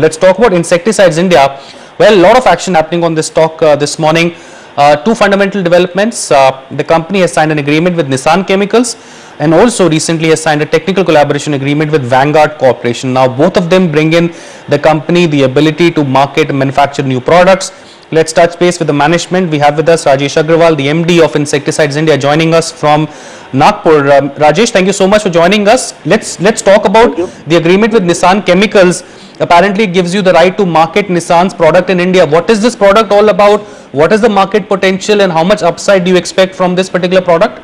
Let's talk about Insecticides India. Well, a lot of action happening on this stock this morning. Two fundamental developments. The company has signed an agreement with Nissan Chemicals and also recently has signed a technical collaboration agreement with Vanguard Corporation. Now, both of them bring in the company the ability to market and manufacture new products. Let's touch base with the management. We have with us Rajesh Agrawal, the MD of Insecticides India, joining us from Nagpur. Rajesh, thank you so much for joining us. Let's talk about the agreement with Nissan Chemicals. Apparently, it gives you the right to market Nissan's product in India. What is this product all about? What is the market potential and how much upside do you expect from this particular product?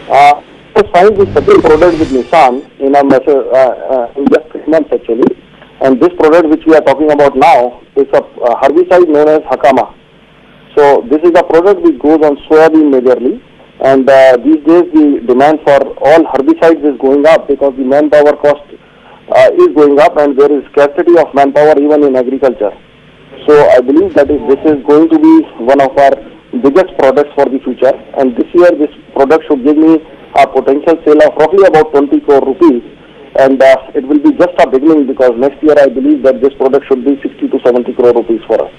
We signed this particular product with Nissan in just 3 months actually. And this product which we are talking about now is a herbicide known as Hakama. So this is a product which goes on soybean majorly. And these days the demand for all herbicides is going up because the manpower cost is going up and there is scarcity of manpower even in agriculture. So I believe that this is going to be one of our biggest products for the future. And this year this product should give me a potential sale of roughly about 20 crore rupees. And it will be just a beginning because next year I believe that this product should be 60 to 70 crore rupees for us.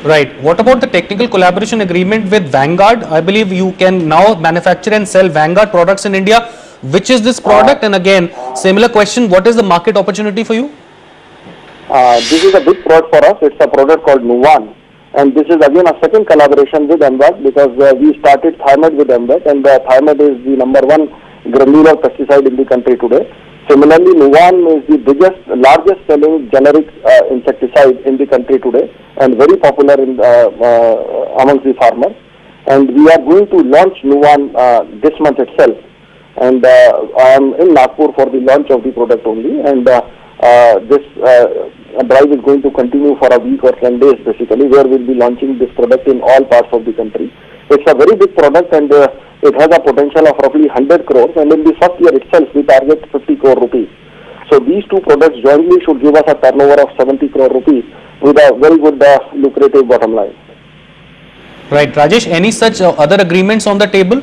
Right. What about the technical collaboration agreement with Vanguard? I believe you can now manufacture and sell Vanguard products in India. Which is this product? And again, similar question, what is the market opportunity for you? This is a big product for us. It's a product called Nuvan. And this is again a second collaboration with MVAC because we started Thiamet with MVAC and Thiamet is the #1 granular pesticide in the country today. Similarly, Nuvan is the largest selling generic insecticide in the country today and very popular amongst the farmers. And we are going to launch Nuvan this month itself. And I am in Nagpur for the launch of the product only. And this drive is going to continue for a week or 10 days basically, where we'll be launching this product in all parts of the country. It's a very big product and it has a potential of roughly 100 crores and in the first year itself we target 50 crore rupees. So these two products jointly should give us a turnover of 70 crore rupees with a very good lucrative bottom line. Right. Rajesh, any such other agreements on the table?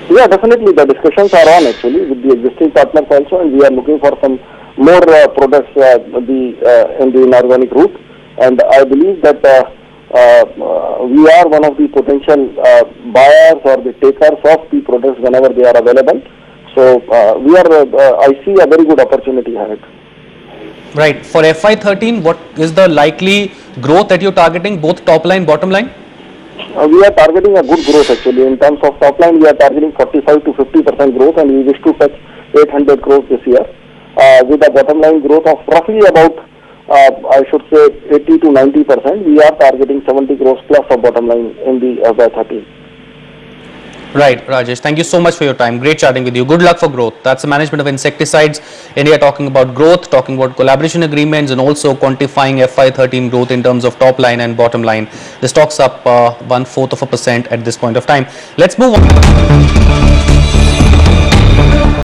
Yeah, definitely the discussions are on actually with the existing partners also and we are looking for some more products in the inorganic route. And I believe that we are one of the potential buyers or the takers of the products whenever they are available. So I see a very good opportunity ahead. Right. For FY13, what is the likely growth that you're targeting, both top line, bottom line? We are targeting a good growth actually. In terms of top line, we are targeting 45 to 50% growth and we wish to touch 800 crores this year with a bottom line growth of roughly about I should say 80 to 90%. We are targeting 70 crores plus of bottom line in the FY13. Right, Rajesh. Thank you so much for your time. Great chatting with you. Good luck for growth. That's the management of Insecticides India talking about growth, talking about collaboration agreements and also quantifying FY13 growth in terms of top line and bottom line. The stock's up 1/4% at this point of time. Let's move on.